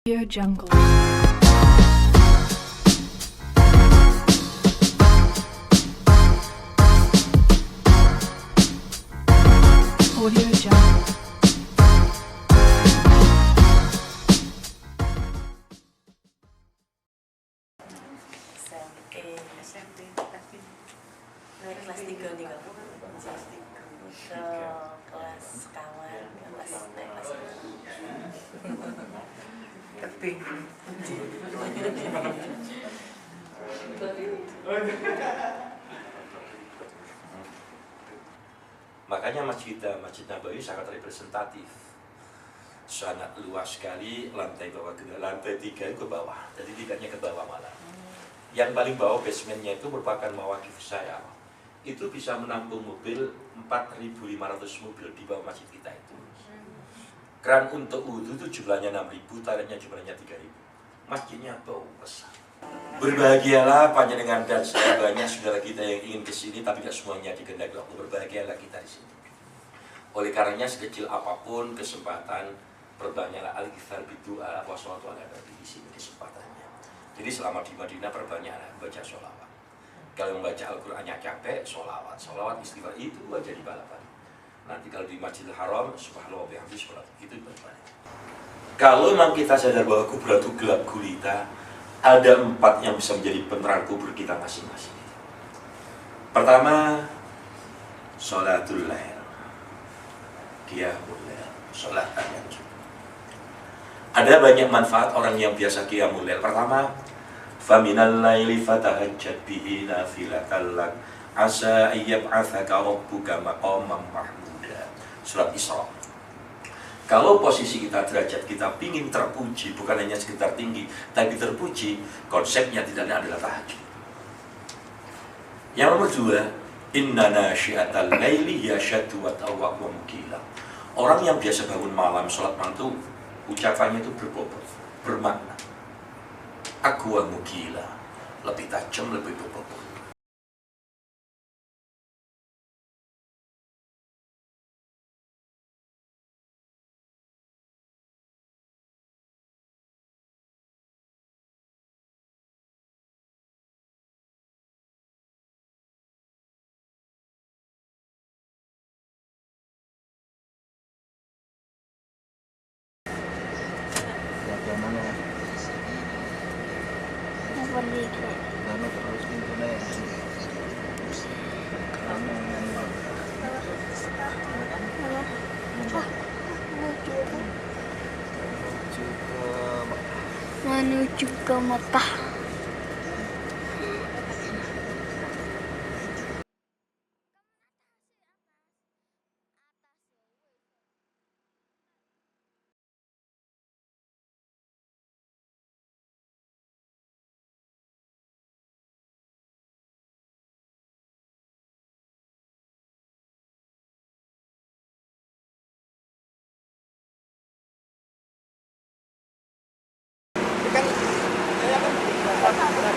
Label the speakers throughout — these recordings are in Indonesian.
Speaker 1: Audio Jungle. Audio Jungle.
Speaker 2: SMP tapi dari kelas 3 nih kamu ke kelas kawan kelas naik kelas
Speaker 3: Tapi
Speaker 4: makanya Masjid Nabawi sangat representatif, sangat luas sekali, lantai bawah lantai 3 ke bawah, jadi tidaknya ke bawah malah. Yang paling bawah basementnya itu merupakan mawakif saya, itu bisa menampung mobil 4.500 mobil di bawah masjid kita itu. Keran untuk wudhu itu jumlahnya 6.000, toiletnya jumlahnya 3.000. Masjidnya bau besar. Berbahagialah panjenengan dan saya, banyak saudara kita yang ingin ke sini, tapi tidak semuanya dikehendaki Allah. Berbahagialah kita di sini. Oleh karenanya sekecil apapun kesempatan, perbanyaklah al-ighfar bidu'a wa sholatu ala nabi di sini kesempatannya. Jadi selama di Madinah perbanyaklah baca sholawat. Kalau membaca Al-Qur'annya capek, sholawat istighfar itu aja di balapan. Nanti kalau di Masjidil Haram, subhanallah wa bihamdihi sholat itu berbalik. Kalau memang kita sadar bahwa kubur itu gelap gulita, ada 4 yang bisa menjadi penerang kubur kita masing-masing. Pertama, sholatul lail, qiyamul lail, sholat tahajud. Ada banyak manfaat orang yang biasa qiyamul lail. Pertama, faminal laili fatahajjad bihi nafilatan lak asa ayyab'atsaka rabbuka maqaman mahmuda. Surat Isra. Kalau posisi kita, derajat kita pingin terpuji, bukan hanya sekedar tinggi, tapi terpuji, konsepnya tidak adalah tahajud. Yang nomor 2, inna nasyiatal laili yashaddu wa tawwa mukila. Orang yang biasa bangun malam, sholat malam itu ucapannya itu berbobot, bermakna. Aqwa mukila, lebih tajam, lebih berbobot.
Speaker 3: terus pintunya ya.
Speaker 5: Menuju ke Mekah.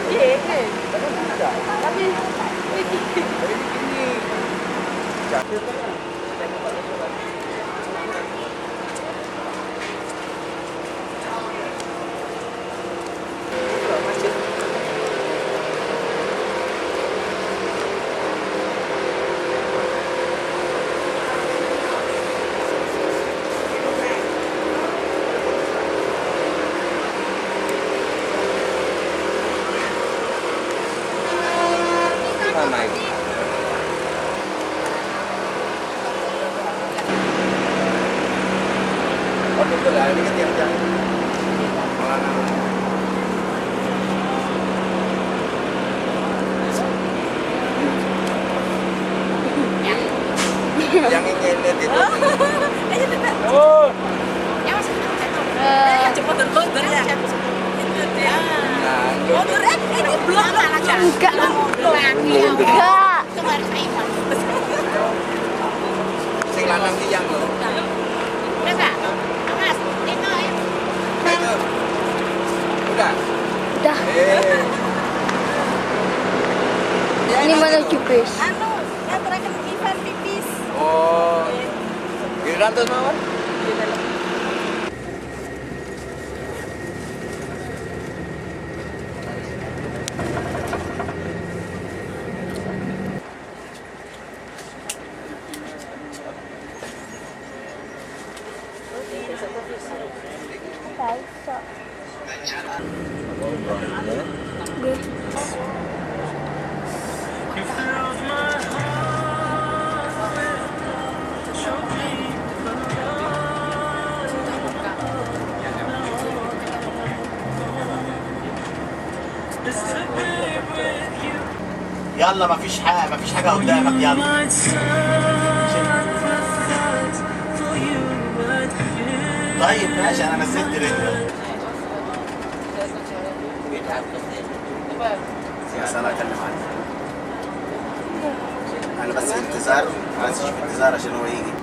Speaker 3: Ini kan tiang-tiang yang ingin lihat itu.
Speaker 2: Oh. Yang masih yang cepat mundur ya. Mundur ini belum aja.
Speaker 5: Enggak.
Speaker 2: Enggak. Kemarin saya.
Speaker 3: Sing lanang tiang lho.
Speaker 2: Enggak. Mas, itu
Speaker 3: Itu. Udah.
Speaker 5: Udah. Ini menuju bis.
Speaker 2: anu, yang terakhir event pipis.
Speaker 3: Oh. Giliran terus mawon.
Speaker 5: Aisyah. B.
Speaker 6: يلا ما فيش حاجة قدامك يلا. طيب ماشي انا نزلت رجلي. بس انا اكلم عنه. انا بس انتظار، عايز اشوف انتظار عشان هو يجي.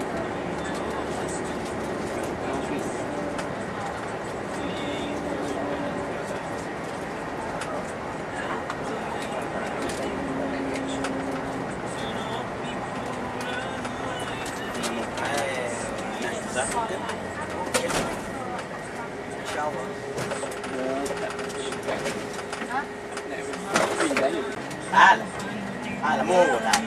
Speaker 6: تعال مو هو تعال.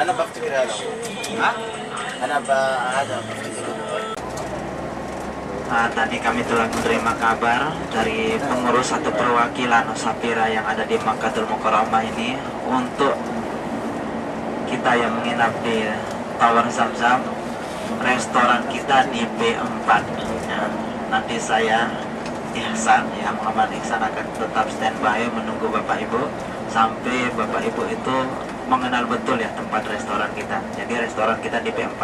Speaker 6: انا بفتكر هذا هو. انا هذا بفتكر.
Speaker 7: Tadi kami telah menerima kabar dari pengurus atau perwakilan Sapira yang ada di Makkatul Mukarramah ini untuk kita yang menginap di Tower Zamzam, restoran kita di B4. Ya, nanti saya Ihsan, ya Muhammad Ihsan akan tetap standby menunggu Bapak Ibu sampai Bapak Ibu itu mengenal betul ya tempat restoran kita. Jadi restoran kita di P4.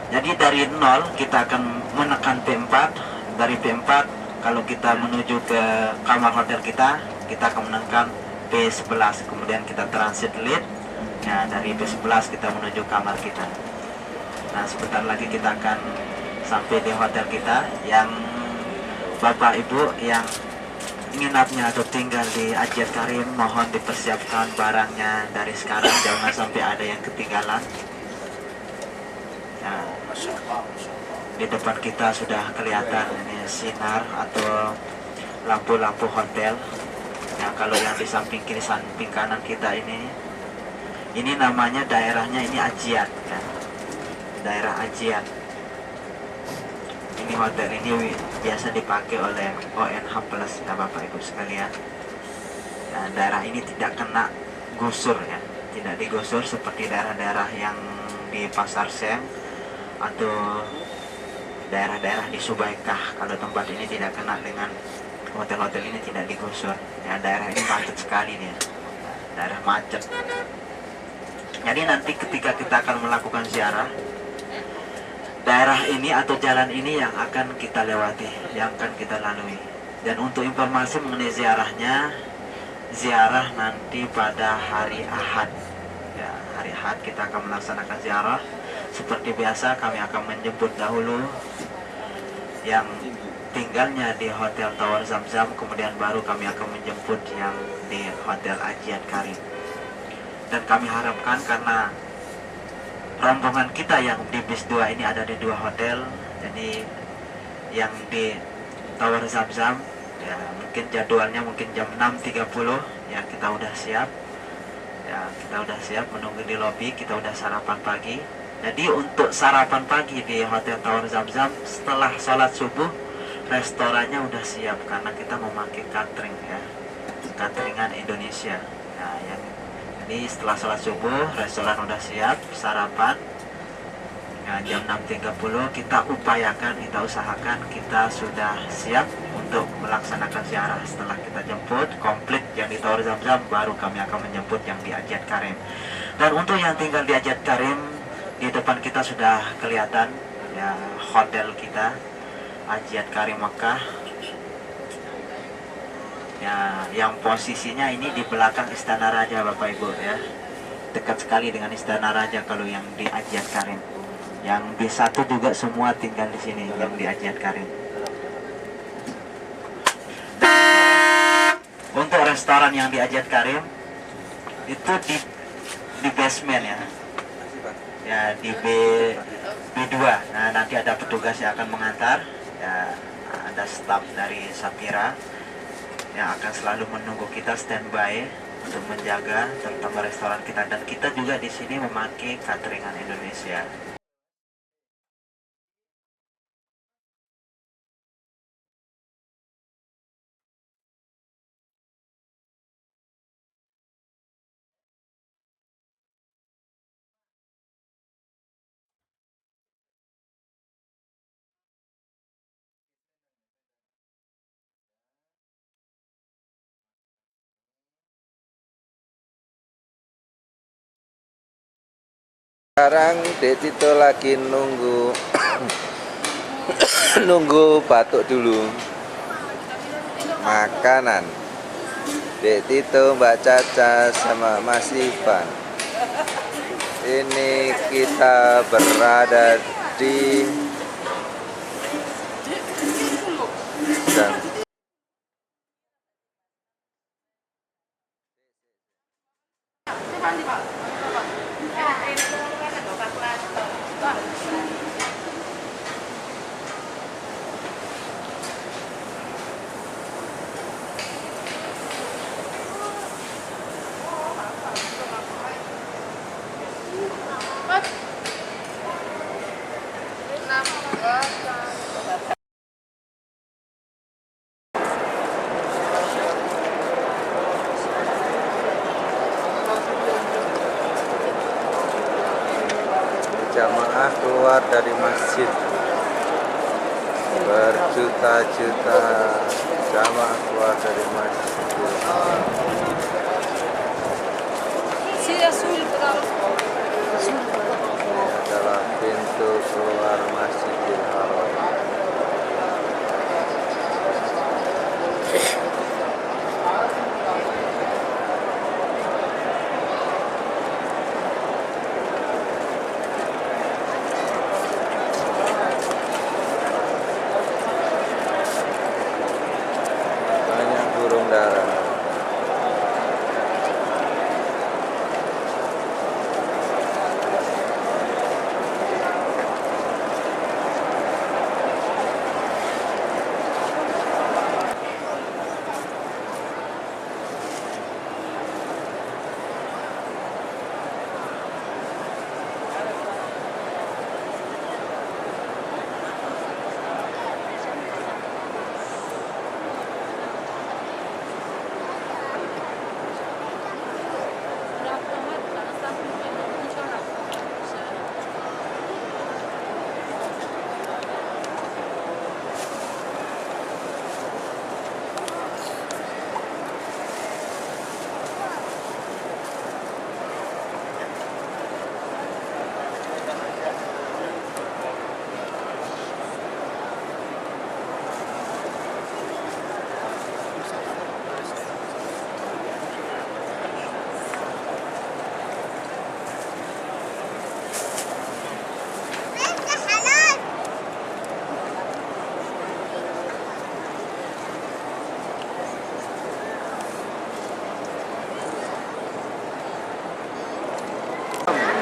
Speaker 7: Jadi dari nol kita akan menekan P4. Dari P4 kalau kita menuju ke kamar hotel kita akan menekan P11. Kemudian kita transit lead. Ya, dari P11 kita menuju kamar kita. Nah, sebentar lagi kita akan sampai di hotel kita. Yang Bapak Ibu yang nginapnya atau tinggal di Ajiat Karim, mohon dipersiapkan barangnya dari sekarang, jangan sampai ada yang ketinggalan. Nah, di depan kita sudah kelihatan ini sinar atau lampu-lampu hotel. Nah, kalau yang di samping kiri, samping kanan kita ini namanya daerahnya ini Ajiat, kan? Daerah Ajiat. Ini hotel ini biasa dipakai oleh ONH Plus ya Bapak Ibu sekalian. Nah, daerah ini tidak kena gusur ya, tidak digusur seperti daerah-daerah yang di Pasar Seng atau daerah-daerah di Subaikah. Kalau tempat ini tidak kena dengan hotel-hotel ini tidak digusur. Ya, daerah ini macet sekali nih, daerah macet. Jadi nanti ketika kita akan melakukan ziarah, daerah ini atau jalan ini yang akan kita lewati, yang akan kita lalui. Dan untuk informasi mengenai ziarahnya, ziarah nanti pada hari Ahad. Ya, hari Ahad kita akan melaksanakan ziarah. Seperti biasa kami akan menjemput dahulu yang tinggalnya di Hotel Tower Zamzam, kemudian baru kami akan menjemput yang di Hotel Ajiat Karim. Dan kami harapkan karena rombongan kita yang di bis 2 ini ada di 2 hotel, jadi yang di Tower Zamzam ya mungkin jadwalnya mungkin jam 6.30 ya kita udah siap. Ya, kita udah siap menunggu di lobi, kita udah sarapan pagi. Jadi untuk sarapan pagi di Hotel Tower Zamzam setelah sholat subuh, restorannya udah siap karena kita memakai catering ya, cateringan Indonesia. Nah, jadi setelah sholat subuh, restoran udah siap, sarapan. Nah, jam 6.30 kita usahakan kita sudah siap untuk melaksanakan ziarah. Setelah kita jemput komplit yang di Tower Zamzam, baru kami akan menjemput yang di Ajiat Karim. Dan untuk yang tinggal di Ajiat Karim, di depan kita sudah kelihatan ya hotel kita Ajiat Karim Makkah. Ya, yang posisinya ini di belakang Istana Raja Bapak Ibu ya. Dekat sekali dengan Istana Raja kalau yang di Ajiat Karim. Yang B1 juga semua tinggal di sini yang di Ajiat Karim. Untuk restoran yang di Ajiat Karim itu di basement ya. Ya di B2. Nah, nanti ada petugas yang akan mengantar. Ya, ada staf dari Sapira yang akan selalu menunggu kita standby untuk menjaga terutama restoran kita, dan kita juga di sini memakai cateringan Indonesia.
Speaker 3: Sekarang Dek Tito lagi nunggu nunggu batuk dulu. Makanan. Dek Tito, Mbak Caca sama Mas Ivan. Ini kita berada di jamaah keluar dari masjid. Berjuta-juta jamaah keluar dari masjid. Ini adalah pintu keluar Masjidil Haram. Banyak burung dara.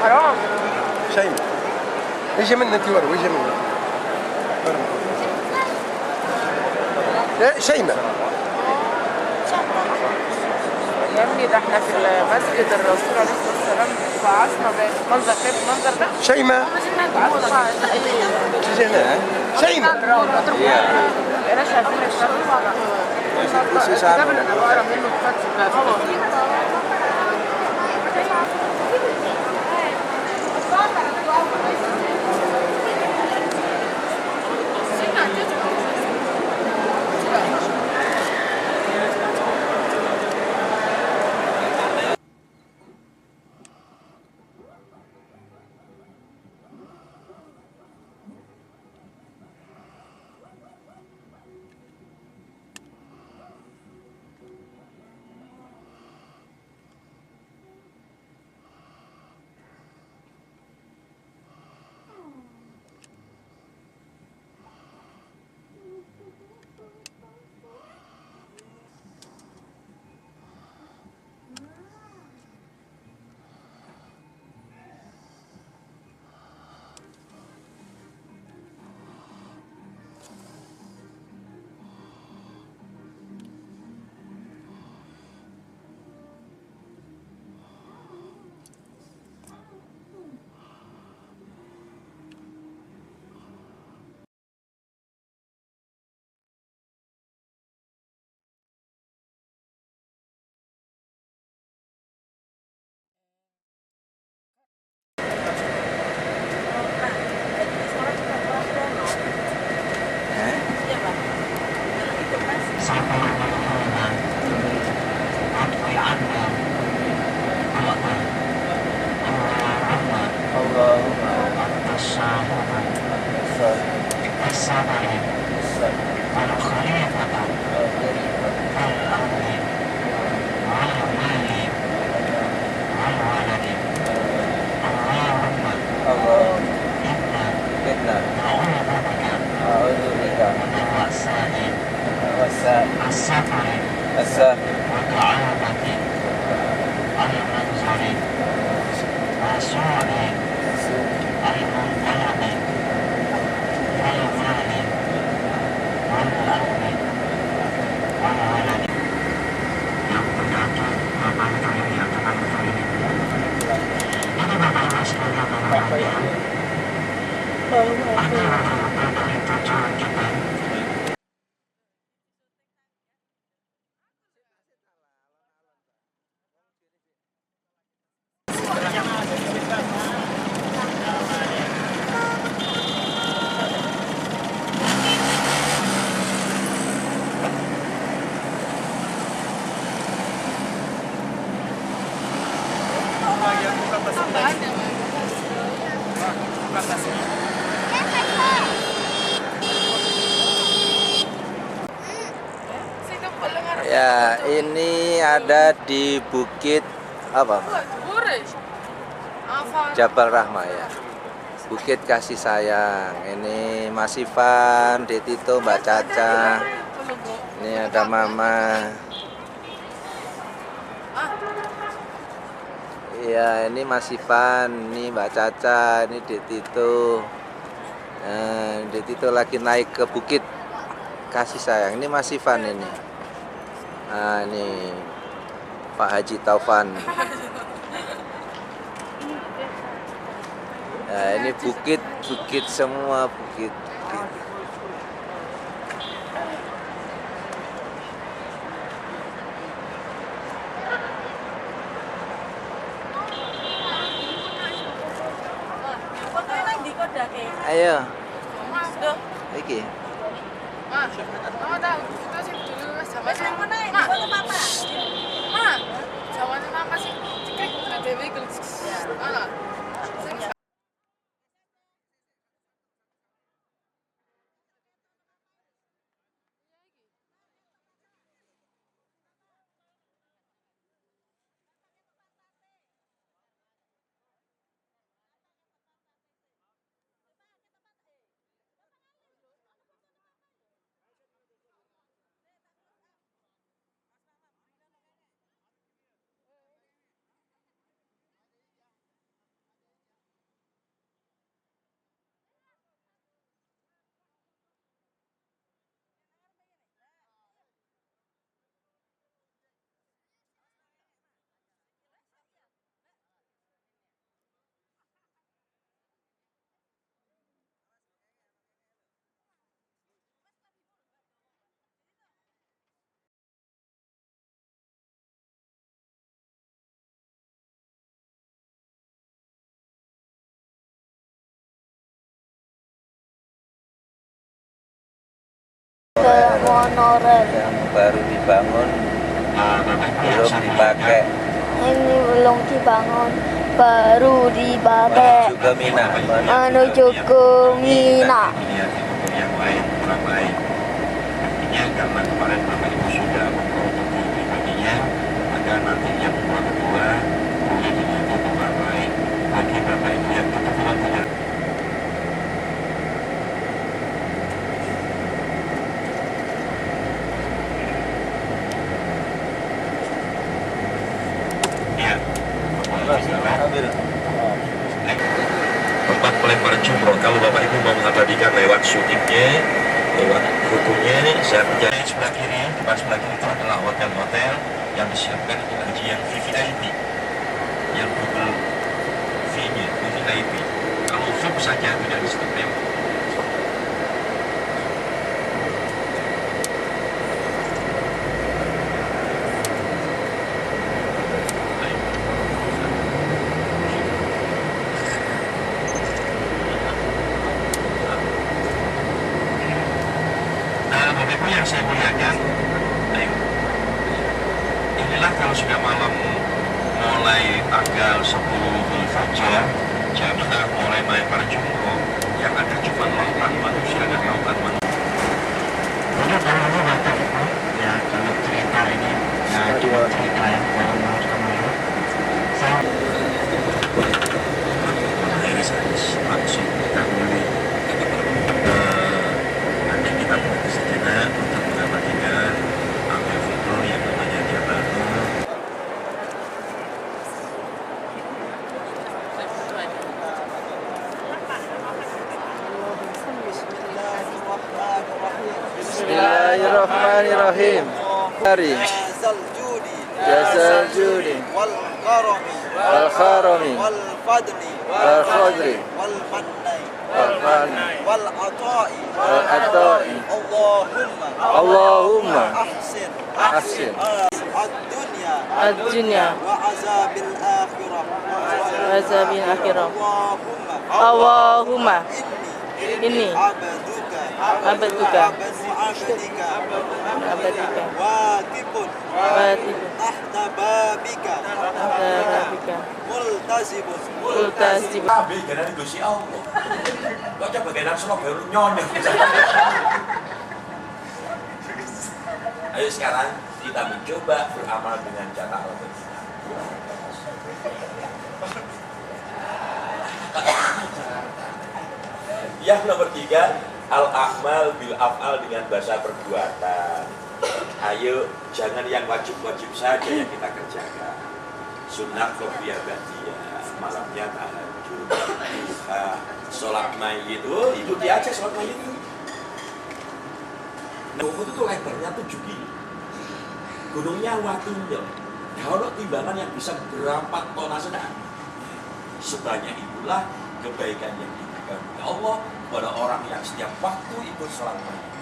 Speaker 8: حرام شيماء ايش منك انت ورا وايش منك لا شيماء
Speaker 1: يا ابني ده احنا في مسجد الرسول عليه الصلاه والسلام وعصنا منظر كيف المنظر ده
Speaker 8: شيماء تيجي هنا شيماء
Speaker 1: بلاش عارفين الكتاب اللي انا بقرا منه الفتح
Speaker 3: Ya, ini ada di Bukit apa? Jabal Rahmah ya. Bukit Kasih Sayang. Ini Mas Ivan, Detito, Mbak Caca. Ini ada Mama. Iya, ini Mas Ivan, ini Mbak Caca, ini Detito. Detito lagi naik ke Bukit Kasih Sayang. Ini Mas Ivan ini. Nah, ini Pak Haji Taufan. Nah, ini bukit semua bukit. Ayo. Iki.
Speaker 5: Monorail
Speaker 3: Yang baru dibangun, belum dipakai.
Speaker 5: ini belum dibangun, baru dipakai.
Speaker 3: Menuju ke Mina.
Speaker 5: Menuju ke Mina.
Speaker 7: Yang lain kurang baik. Artinya karena kemarin Bapak Ibu sudah memproduksi baginya, maka nanti yang kedua boleh dilanjut dengan baik. Bagi Bapak Ibu yang kebetulan tidak. Tempat pelemparan jumroh, kalau Bapak Ibu mau mengabadikan lewat syutingnya, lewat rukunya, saya percaya sebelah kiri, di sebelah kiri itu adalah hotel-hotel yang disiapkan untuk haji yang VVIP, yang double V-nya, VVIP. Kalau VIP saja tidak disediakan. Yang saya muliakan, inilah kalau sudah malam mulai tanggal 10 Zulhijjah, jamaah mulai melempar jumroh, yang ada cuma lautan
Speaker 3: Bismillahirrahmanirrahim. Mari. Jazal judi wal kharami wal fadli wal fani wal ata'i Allahumma ahsin
Speaker 1: ad-dunya
Speaker 6: wa azabil akhirah
Speaker 1: azabil akhirah. Allahumma inni abduka
Speaker 6: waqifun tahta babika multazibun
Speaker 4: Kabeh ganane Gusti Allah. Kok coba gawean Surabaya lu nyonyong. Ayo sekarang kita mencoba beramal dengan cara Al-Qur'an. Yang nomor 3, al-a'mal bil af'al dengan bahasa perbuatan. Ayo, jangan yang wajib-wajib saja yang kita kerjakan. Sunnah qobliyah ba'diyah, malamnya tahajud, duha, sholat mayit. Oh, ikuti aja sholat mayit itu. Nah, itu tuh lebarnya 7 kilo. Gunungnya Watunya. Kalau timbangan yang bisa berapa tonase sebanyak itulah kebaikan yang diberikan oleh Allah pada orang yang setiap waktu ikut sholat mayit.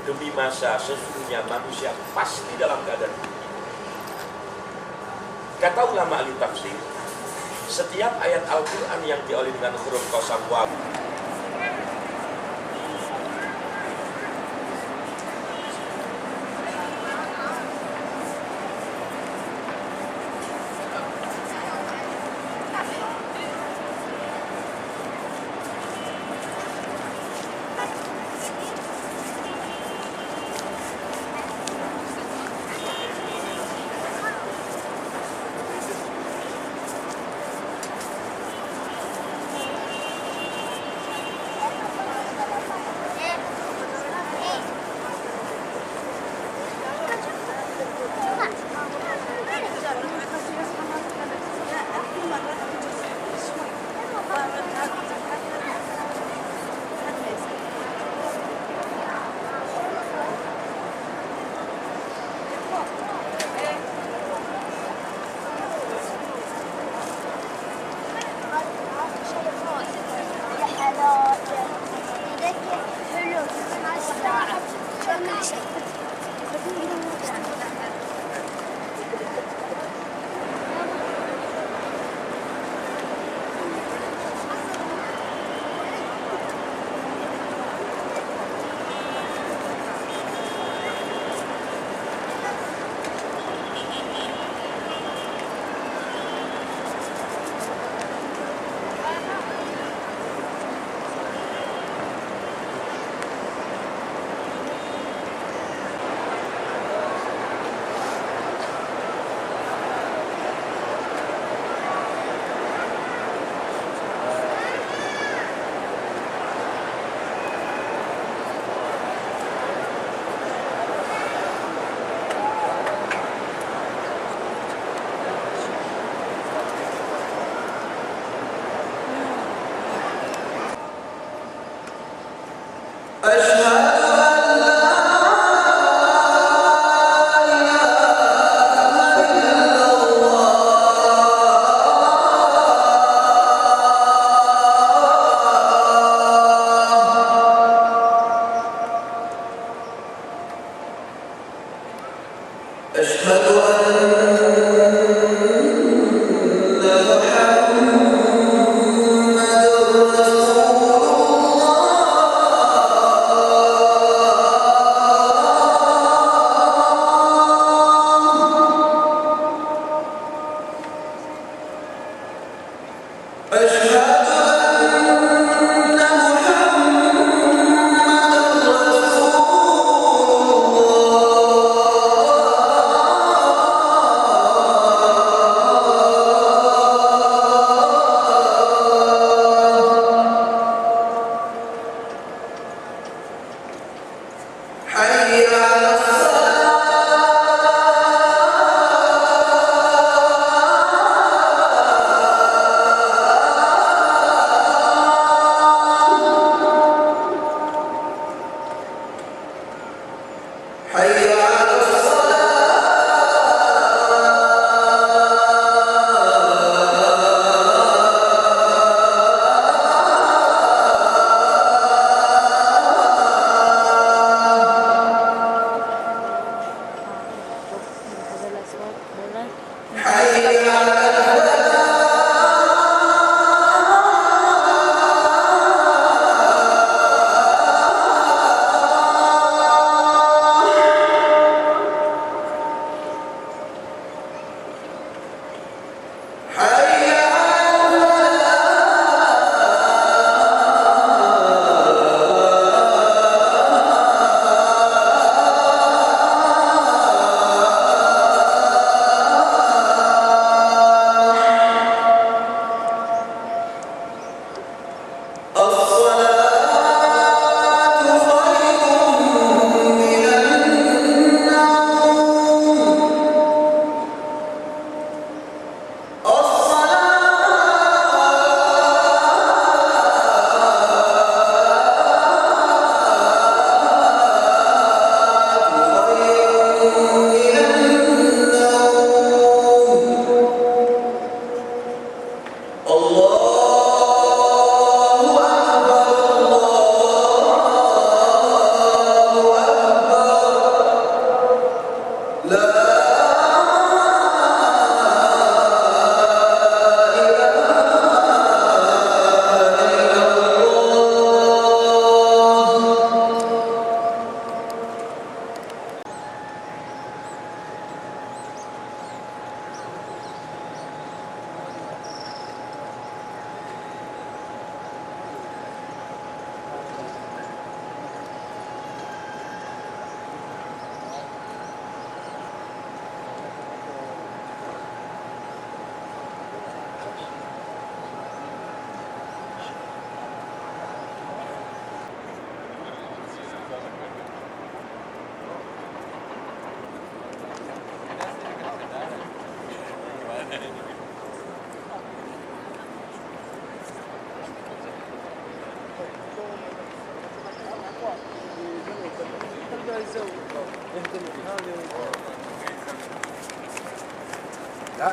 Speaker 4: Demi masa sesungguhnya manusia pasti dalam keadaan ini. Kata ulama ahli tafsir, setiap ayat Al-Quran yang diawali dengan huruf qasam waw
Speaker 8: لا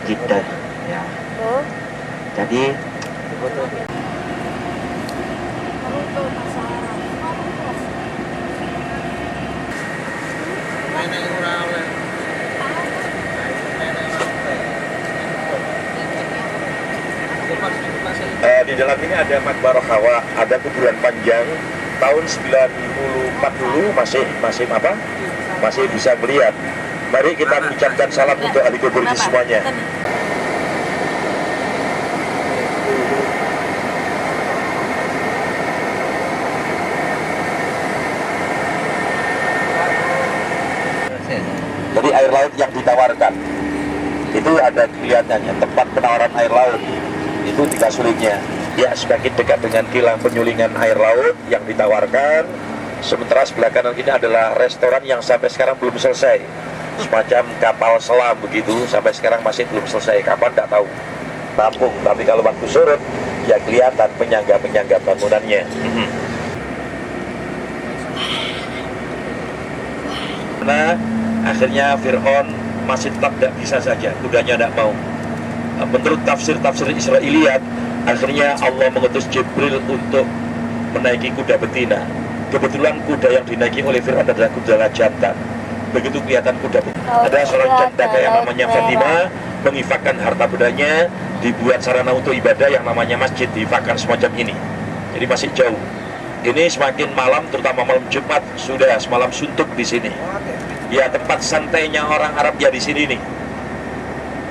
Speaker 7: Jeddah ya.
Speaker 5: Oh,
Speaker 7: Jadi
Speaker 4: Di dalam ini ada Makbarah Hawa, ada kuburan panjang tahun 94 dulu masih bisa melihat. Mari kita ucapkan salam untuk ahli kubur ini semuanya. Jadi air laut yang ditawarkan itu ada kelihatannya tempat penawaran air laut itu di Kasulingnya. Ya, semakin dekat dengan kilang penyulingan air laut yang ditawarkan. Sementara sebelah kanan ini adalah restoran yang sampai sekarang belum selesai, semacam kapal selam begitu, sampai sekarang masih belum selesai. Kapan tidak tahu, rampung. Tapi kalau waktu surut ya kelihatan penyangga-penyangga bangunannya. Nah, akhirnya Fir'aun masih tetap tidak bisa saja, kudanya tidak mau. Menurut tafsir Israiliyat, akhirnya Allah mengutus Jibril untuk menaiki kuda betina. Kebetulan kuda yang dinaiki oleh Fir'aun adalah kuda jantan. Begitu kelihatan kuda betina. Ada seorang janda yang namanya Fatimah, menginfakkan harta bendanya, dibuat sarana untuk ibadah yang namanya masjid, diinfakkan semacam ini. Jadi masih jauh. Ini semakin malam, terutama malam Jumat, sudah semalam suntuk di sini. Ya, tempat santainya orang Arab ya di sini nih.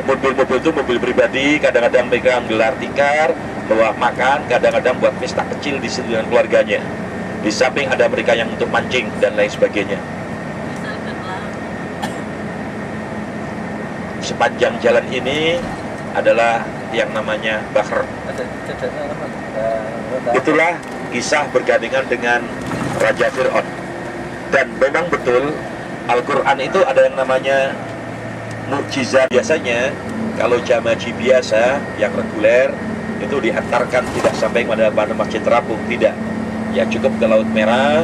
Speaker 4: Mobil-mobil itu mobil pribadi, kadang-kadang mereka gelar tikar, bawa makan, kadang-kadang buat pesta kecil di sini dengan keluarganya. Di samping ada mereka yang untuk mancing dan lain sebagainya. Sepanjang jalan ini adalah yang namanya Bahr. Itulah kisah bergandengan dengan Raja Fir'aun. Dan memang betul Al-Quran itu ada yang namanya mukjizat. Biasanya kalau jamaah haji biasa yang reguler itu diantarkan tidak sampai pada masjid terapung, tidak. Ya cukup ke Laut Merah.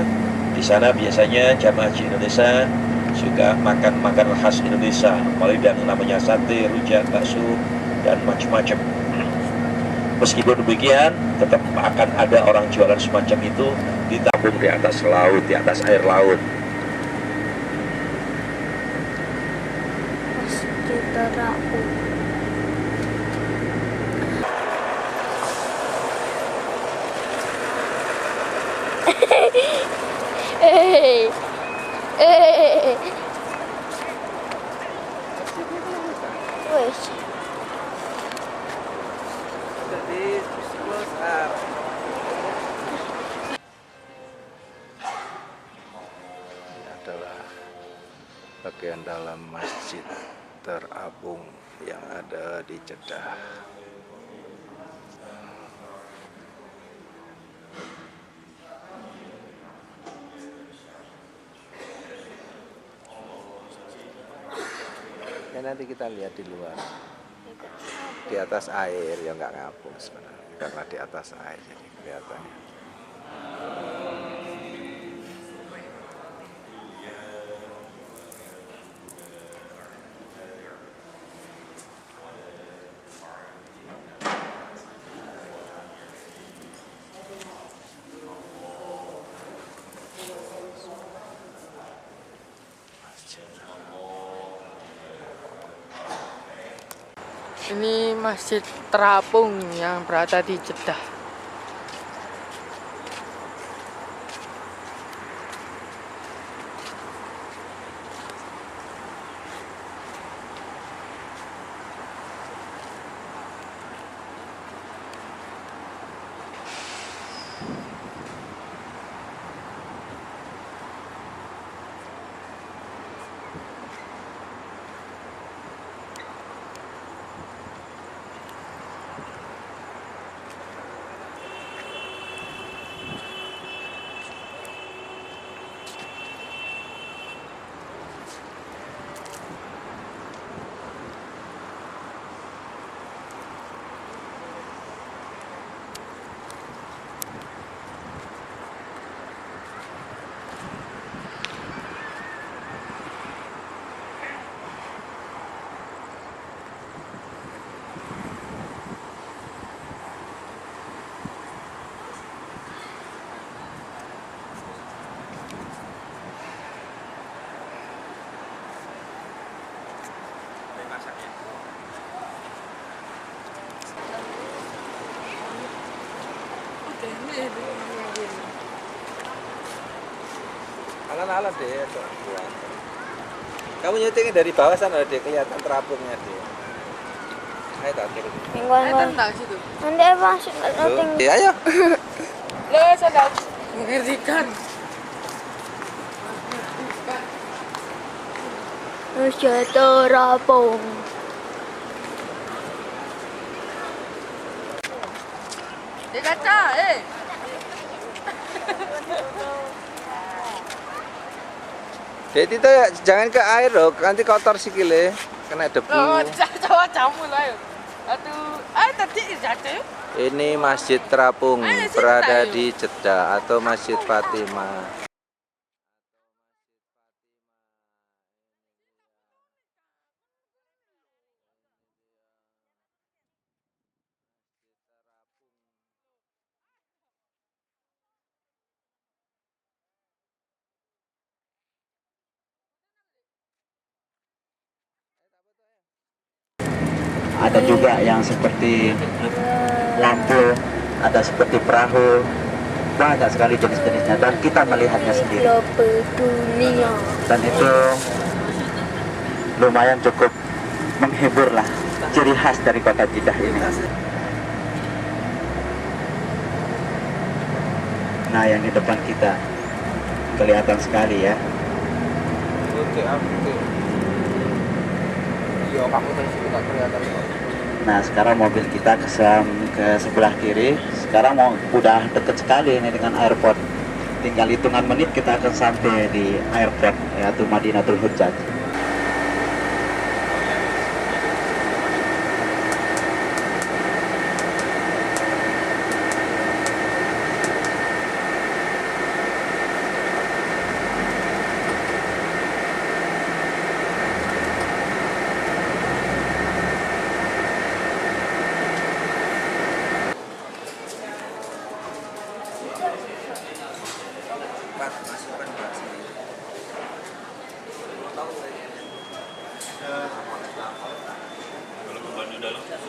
Speaker 4: Di sana biasanya jamaah haji Indonesia suka makan makanan khas Indonesia, mulai yang namanya sate, rujak, bakso dan macam-macam. Meskipun demikian, tetap akan ada orang jualan semacam itu ditampung di atas laut, di atas air laut.
Speaker 5: terapung. Wes.
Speaker 3: Jadi close up. Ini adalah bagian dalam masjid terapung yang ada di Jeddah. Ya nanti kita lihat di luar, di atas air ya nggak ngapung sebenarnya, karena di atas air jadi kelihatannya. Masjid.
Speaker 1: Ini Masjid Terapung yang berada di Jeddah.
Speaker 3: Alan-alan deh. Kamu nyutingnya dari bawah sana deh, kelihatan terapungnya deh. Ayo tak kirim.
Speaker 1: Ayo tentang situ.
Speaker 5: Nanti masuk
Speaker 3: Loh, ayo.
Speaker 1: Lo sadar mengerikan.
Speaker 5: Masjid Terapung.
Speaker 1: Dia kaca,
Speaker 3: Dek itu jangan ke air loh, nanti kotor sikile, kena debu.
Speaker 1: Lo coba campur lah yuk. Aduh, tadi jatuh.
Speaker 3: Ini Masjid Terapung
Speaker 1: Ayo, sini
Speaker 3: berada
Speaker 1: tayo.
Speaker 3: di Jeddah atau Masjid Fatimah.
Speaker 7: Ada juga yang seperti lampu, ada seperti perahu, banyak sekali jenis-jenisnya dan kita melihatnya sendiri.
Speaker 5: Dunia.
Speaker 7: Dan itu lumayan cukup menghibur lah, ciri khas dari kota Jeddah ini. Nah, yang di depan kita kelihatan sekali ya.
Speaker 3: Oke. Iya, kamu tadi tidak kelihatan.
Speaker 7: Nah, sekarang mobil kita ke sebelah kiri. Sekarang udah deket sekali ini dengan airport. Tinggal hitungan menit kita akan sampai di airport, yaitu Madinatul Hujjaj.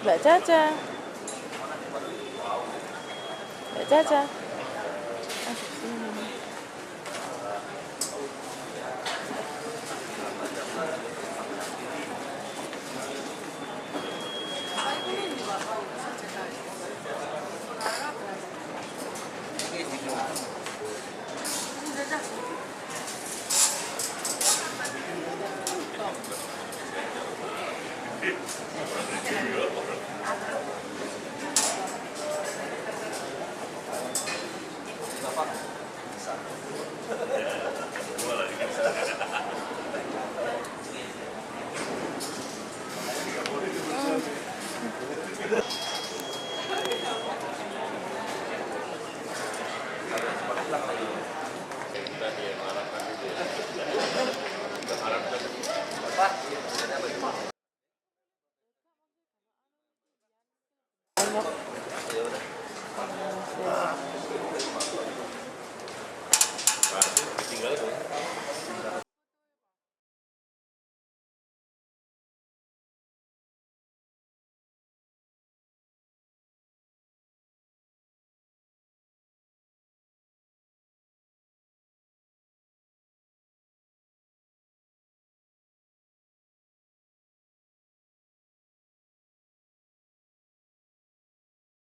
Speaker 1: Mbak Caca. Mbak Caca.
Speaker 4: Tinggal